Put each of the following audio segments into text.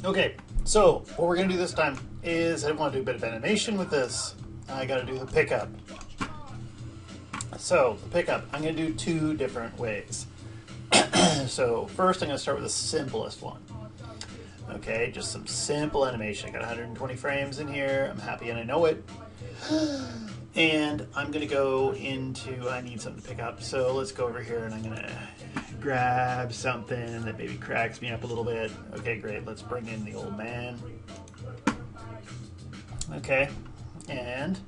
Okay, so what we're going to do this time is I want to do a bit of animation with this. I got to do the pickup. So the pickup, I'm going to do two different ways. So first I'm going to start with the simplest one. Okay, just some simple animation. I got 120 frames in here. I'm happy and I know it. And I'm going to go into, I need something to pick up. So let's go over here and I'm going to grab something that maybe cracks me up a little bit. Okay, great. Let's bring in the old man. Okay, and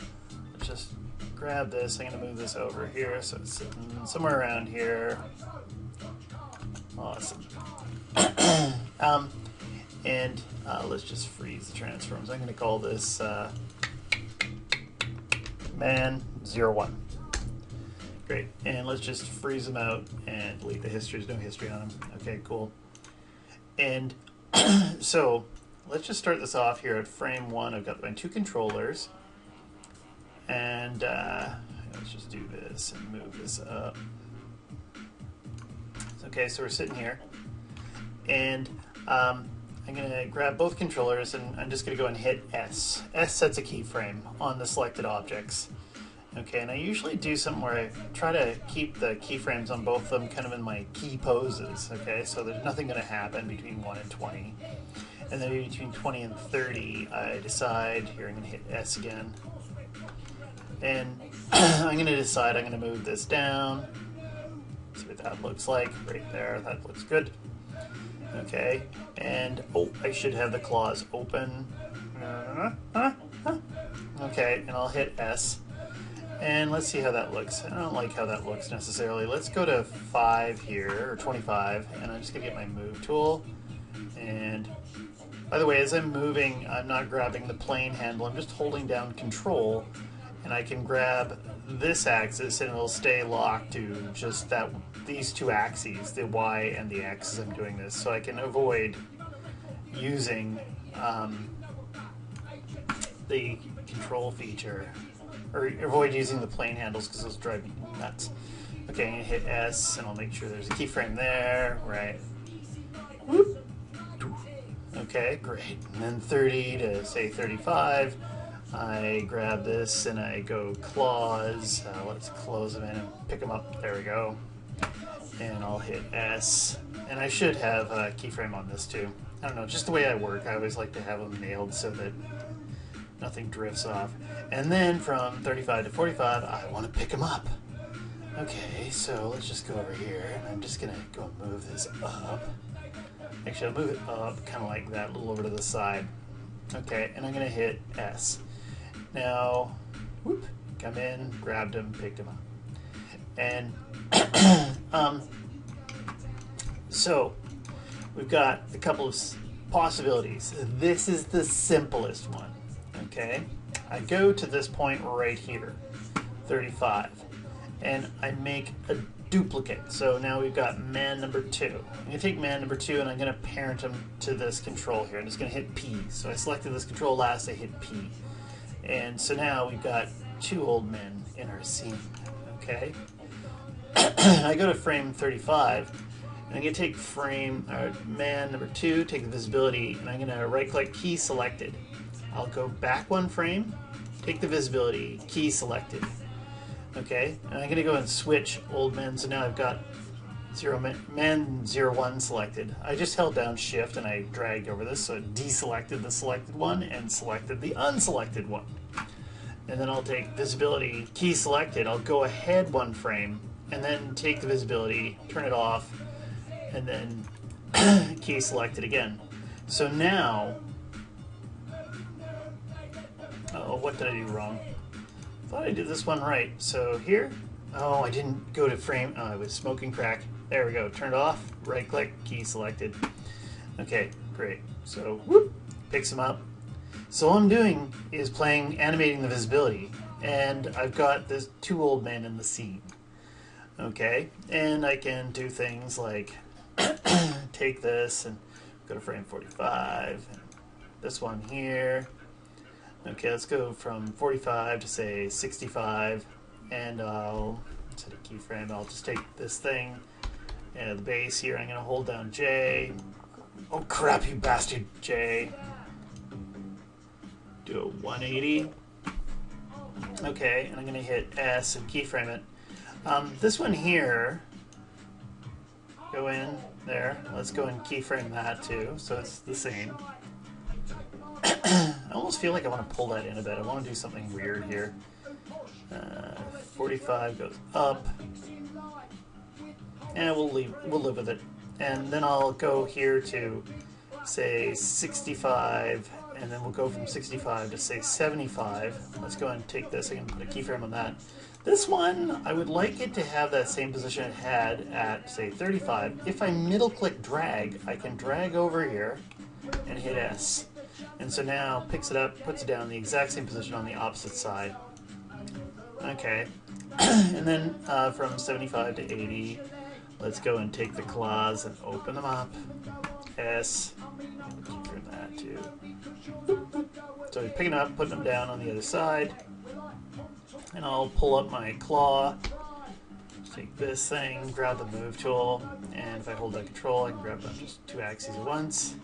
let's just grab this. I'm going to move this over here so it's sitting somewhere around here. Awesome. And let's just freeze the transforms. I'm going to call this man 01. Great. And let's just freeze them out and delete the history. There's no history on them. Okay, cool. And so let's just start this off here at frame 1. I've got my two controllers. And let's just do this and move this up. Okay, so we're sitting here. And I'm going to grab both controllers and I'm just going to go and hit S. S sets a keyframe on the selected objects. Okay, and I usually do something where I try to keep the keyframes on both of them kind of in my key poses. Okay, so there's nothing going to happen between 1 and 20. And then between 20 and 30, I decide, here I'm going to hit S again. And I'm going to decide I'm going to move this down. See what that looks like right there. That looks good. Okay, and oh, I should have the claws open. Okay, and I'll hit S. And let's see how that looks. I don't like how that looks necessarily. Let's go to 5 here, or 25, and I'm just going to get my move tool. And by the way, as I'm moving, I'm not grabbing the plane handle. I'm just holding down Control, and I can grab this axis, and it'll stay locked to just these two axes, the Y and the X, as I'm doing this. So I can avoid using the control feature, or avoid using the plane handles because those drive me nuts. Okay, I'm going to hit S and I'll make sure there's a keyframe there, right? Whoop. Okay, great. And then 30 to say 35, I grab this and I go claws. Let's close them in and pick them up. There we go. And I'll hit S. And I should have a keyframe on this too. I don't know, just the way I work, I always like to have them nailed so that nothing drifts off. And then from 35 to 45, I want to pick them up. Okay, so let's just go over here, and I'm just going to go move this up. Actually, I'll move it up, kind of like that, a little over to the side. Okay, and I'm going to hit S. Now, whoop, come in, grabbed him, picked him up. And so we've got a couple of possibilities. This is the simplest one. Okay, I go to this point right here, 35, and I make a duplicate. So now we've got man number 2. I'm going to take man number 2 and I'm going to parent him to this control here. I'm just going to hit P. So I selected this control last, I hit P. And so now we've got 2 old men in our scene. Okay, I go to frame 35, and I'm going to take man number 2, take the visibility, and I'm going to right click, key selected. I'll go back 1 frame, take the visibility, key selected. Okay, and I'm going to go and switch old men. So now I've got man 01 selected. I just held down shift and I dragged over this, so it deselected the selected one and selected the unselected one. And then I'll take visibility, key selected. I'll go ahead 1 frame and then take the visibility, turn it off, and then key selected again. So now, oh, what did I do wrong? I thought I did this one right. So here, oh, I didn't go to frame. Oh, I was smoking crack. There we go. Turned off. Right click. Key selected. Okay, great. So whoop, picks them up. So all I'm doing is animating the visibility, and I've got this 2 old men in the scene. Okay, and I can do things like take this and go to frame 45. And this one here. Okay, let's go from 45 to say 65, and I'll set a keyframe. I'll just take this thing and the base here. I'm going to hold down J, Oh crap, you bastard, Jay. Do a 180. Okay, and I'm going to hit S and keyframe it. This one here, go in there. Let's go and keyframe that too, so it's the same. I almost feel like I want to pull that in a bit. I want to do something weird here. 45 goes up. And we'll live with it. And then I'll go here to say 65, and then we'll go from 65 to say 75. Let's go ahead and take this. I can put a keyframe on that. This one, I would like it to have that same position it had at, say, 35. If I middle click drag, I can drag over here and hit S. And so now picks it up, puts it down in the exact same position on the opposite side. Okay. And then from 75 to 80, let's go and take the claws and open them up. S. Keyframe that too. So we're picking up, putting them down on the other side. And I'll pull up my claw, take this thing, grab the move tool, and if I hold that control, I can grab them just two axes at once.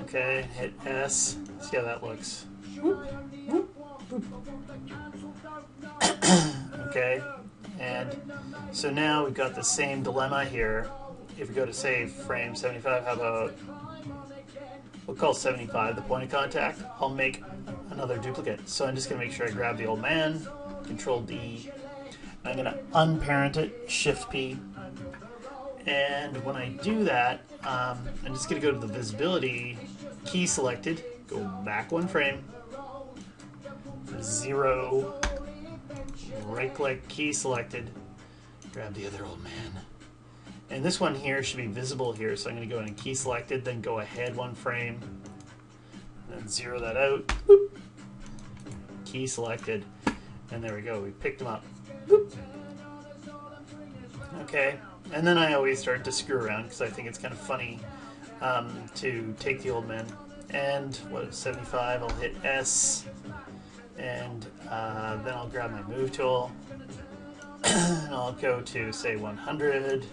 Okay, hit S, see how that looks. Okay, and so now we've got the same dilemma here. If we go to say frame 75, how about, we'll call 75 the point of contact. I'll make another duplicate. So I'm just going to make sure I grab the old man, Control D, and I'm going to unparent it, Shift P. And when I do that, I'm just going to go to the visibility, key selected, go back one frame, 0, right click, key selected, grab the other old man. And this one here should be visible here, so I'm going to go in and key selected, then go ahead one frame, then 0 that out, whoop, key selected, and there we go, we picked them up. Whoop. Okay, and then I always start to screw around because I think it's kind of funny to take the old man. And what is 75? I'll hit S, and then I'll grab my move tool, and I'll go to say 100.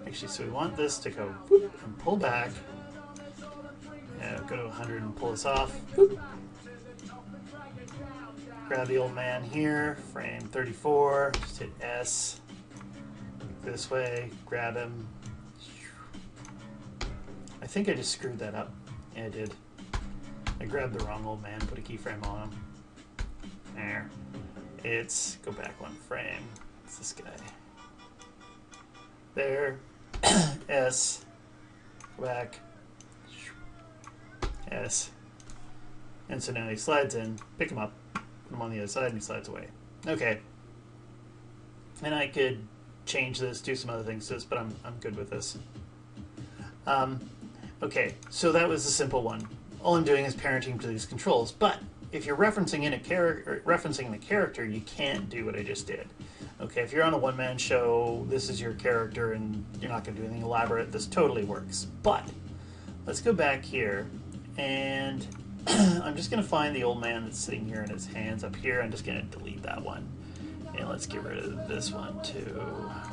Actually, so we want this to go whoop, and pull back. Yeah, go to 100 and pull this off. Whoop. Grab the old man here, frame 34, just hit S. This way, grab him. I think I just screwed that up. Yeah, I did. I grabbed the wrong old man, put a keyframe on him. There. It's, go back one frame. It's this guy. There. S. Go back. S. And so now he slides in, pick him up, put him on the other side, and he slides away. Okay. And I could change this, do some other things to this, but I'm good with this. Okay, so that was the simple one. All I'm doing is parenting to these controls, but if you're referencing the character, you can't do what I just did. Okay, if you're on a one-man show, this is your character, and you're not going to do anything elaborate, this totally works. But let's go back here, and I'm just going to find the old man that's sitting here and his hands up here. I'm just going to delete that one. And let's get rid of this one too.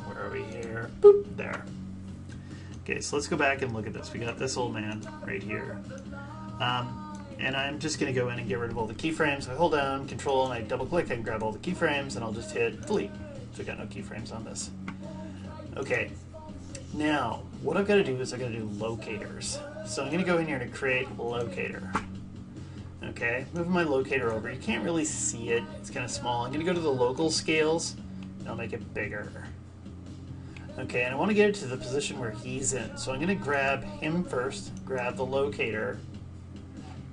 Where are we here? Boop, there. Okay, so let's go back and look at this. We got this old man right here. And I'm just going to go in and get rid of all the keyframes. So I hold down Control and I double click, I can grab all the keyframes, and I'll just hit delete. So I got no keyframes on this. Okay, now what I've got to do is I've got to do locators. So I'm going to go in here to create locator. Okay, moving my locator over. You can't really see it, it's kind of small. I'm going to go to the local scales, and I'll make it bigger. Okay, and I want to get it to the position where he's in. So I'm going to grab him first, grab the locator,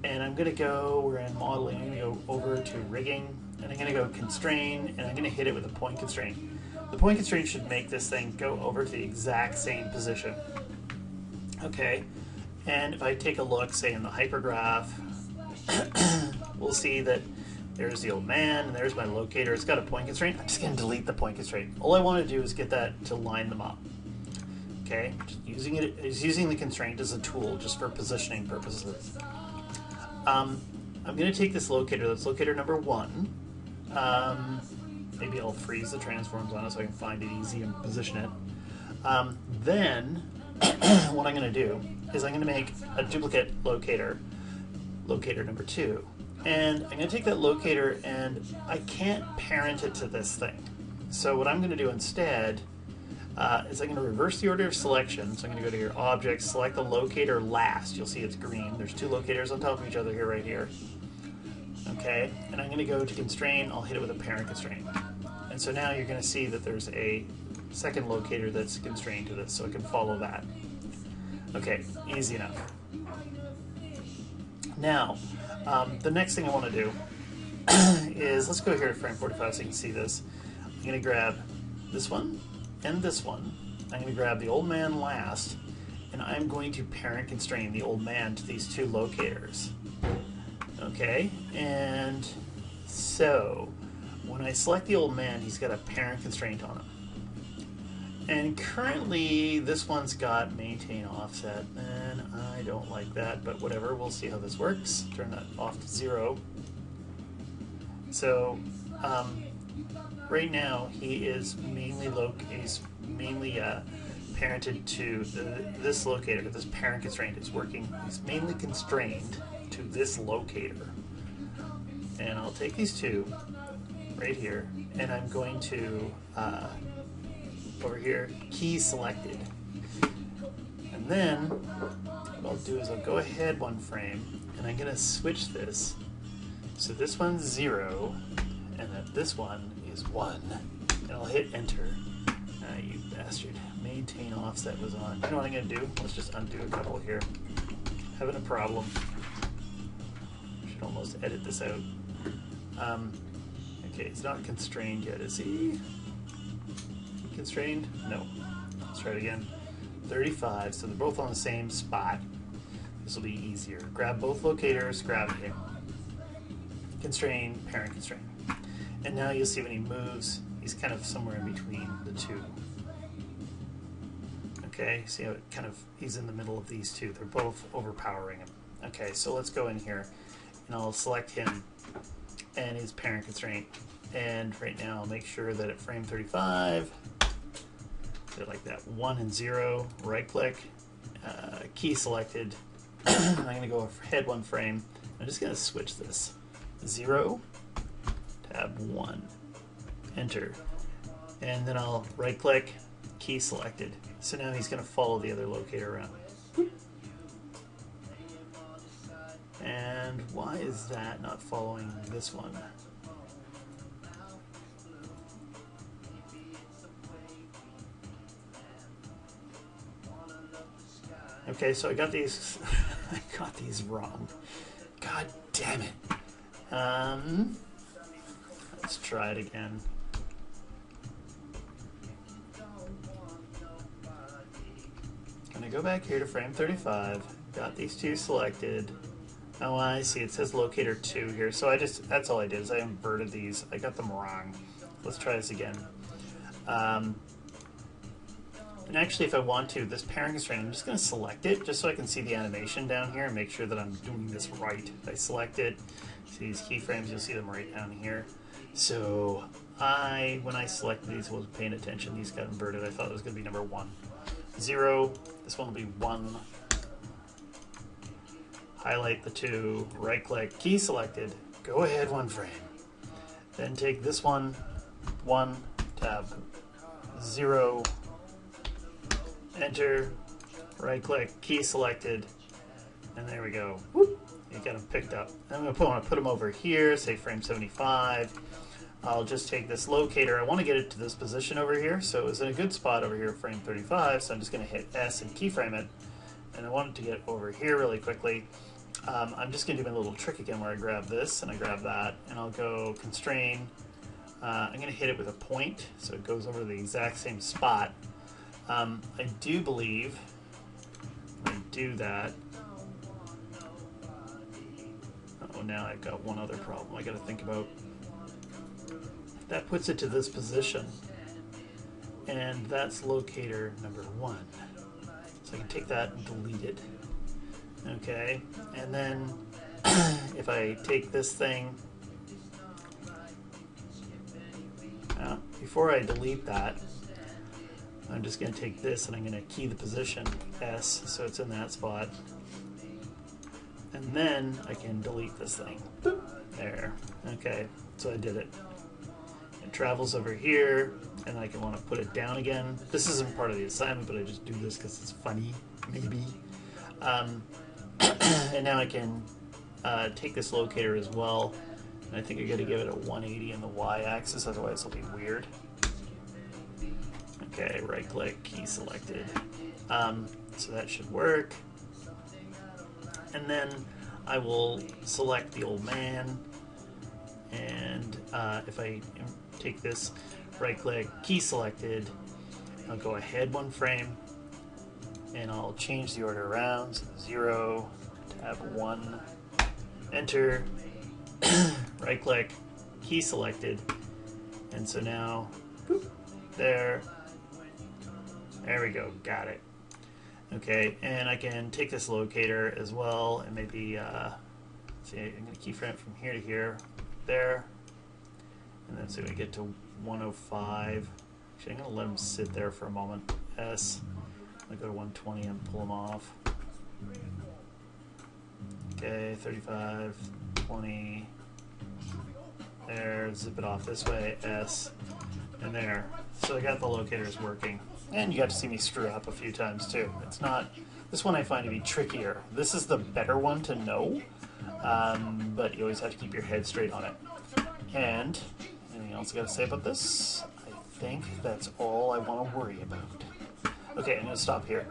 and I'm going to go, we're in modeling, I'm going to go over to rigging, and I'm going to go constrain, and I'm going to hit it with a point constraint. The point constraint should make this thing go over to the exact same position. Okay, and if I take a look, say in the hypergraph, we'll see that there's the old man, and there's my locator. It's got a point constraint. I'm just going to delete the point constraint. All I want to do is get that to line them up. Okay, just using the constraint as a tool just for positioning purposes. I'm going to take this locator, that's locator number 1. Maybe I'll freeze the transforms on it so I can find it easy and position it. Then what I'm going to do is I'm going to make a duplicate locator, locator number 2. And I'm going to take that locator and I can't parent it to this thing. So what I'm going to do instead is I'm going to reverse the order of selection. So I'm going to go to your objects, select the locator last. You'll see it's green. There's 2 locators on top of each other here, right here. Okay, and I'm going to go to constrain. I'll hit it with a parent constraint. And so now you're going to see that there's a second locator that's constrained to this, so I can follow that. Okay, easy enough. Now, the next thing I want to do is, let's go here to frame 45 so you can see this. I'm going to grab this one and this one. I'm going to grab the old man last, and I'm going to parent constrain the old man to these 2 locators. Okay, and so when I select the old man, he's got a parent constraint on him. And currently this one's got maintain offset, and I don't like that, but whatever, we'll see how this works. Turn that off to 0. So right now he is mainly parented to this locator. This parent constraint is working. He's mainly constrained to this locator. And I'll take these 2 right here, and I'm going to over here, key selected. And then what I'll do is I'll go ahead 1 frame, and I'm going to switch this. So this one's 0, and that this one is 1. And I'll hit enter. You bastard. Maintain offset was on. You know what I'm going to do? Let's just undo a couple here. Having a problem. Should almost edit this out. Okay, it's not constrained yet, is he? Constrained? No. Let's try it again. 35, so they're both on the same spot. This will be easier. Grab both locators, grab him. Constrain, parent constrain. And now you'll see when he moves, he's kind of somewhere in between the 2. Okay, see how it kind of, he's in the middle of these 2. They're both overpowering him. Okay, so let's go in here, and I'll select him and his parent constraint. And right now I'll make sure that at frame 35, like that 1 and 0, right click, key selected. I'm going to go ahead 1 frame. I'm just going to switch this. 0, tab 1, enter. And then I'll right click, key selected. So now he's going to follow the other locator around. And why is that not following this one? Okay, so I got these I got these wrong. God damn it. Let's try it again. Gonna go back here to frame 35. Got these 2 selected. Oh, I see. It says locator 2 here. So that's all I did is I inverted these. I got them wrong. Let's try this again. And actually, if I want to, this parent constraint, I'm just going to select it just so I can see the animation down here and make sure that I'm doing this right. I select it, see these keyframes, you'll see them right down here. So when I selected these, I wasn't paying attention. These got inverted. I thought it was going to be number 1. 0, this one will be 1. Highlight the 2, right click, key selected, go ahead 1 frame. Then take this one, 1, tab 0, enter, right click, key selected, and there we go. Whoop, you got them picked up. I'm going to put them over here, say frame 75. I'll just take this locator. I want to get it to this position over here, so it was in a good spot over here, frame 35, so I'm just going to hit S and keyframe it, and I want it to get over here really quickly. I'm just going to do my little trick again where I grab this and I grab that, and I'll go constrain. I'm going to hit it with a point, so it goes over to the exact same spot. I do believe when I do that. Oh, now I've got one other problem I got to think about. That puts it to this position, and that's locator number 1. So I can take that and delete it. Okay, and then if I take this thing, before I delete that, I'm just going to take this and I'm going to key the position S so it's in that spot. And then I can delete this thing. Boop. There. Okay, so I did it. It travels over here, and I can want to put it down again. This isn't part of the assignment, but I just do this because it's funny, maybe. And now I can take this locator as well. And I think I got to give it a 180 in the y-axis, otherwise it'll be weird. Okay, right-click, key selected. So that should work. And then I will select the old man, and if I take this, right-click, key selected, I'll go ahead 1 frame, and I'll change the order around. So 0, tab 1, enter, right-click, key selected, and so now, boop, there we go, got it. Okay, and I can take this locator as well, and maybe, see, I'm going to keyframe it from here to here, there, and then so we get to 105. Actually, I'm going to let them sit there for a moment. S, I'm going to go to 120 and pull them off. Okay, 35, 20, there, zip it off this way, S, and there. So I got the locators working. And you got to see me screw up a few times too. It's not, this one I find to be trickier. This is the better one to know, but you always have to keep your head straight on it. And anything else I got to say about this? I think that's all I want to worry about. Okay, I'm going to stop here.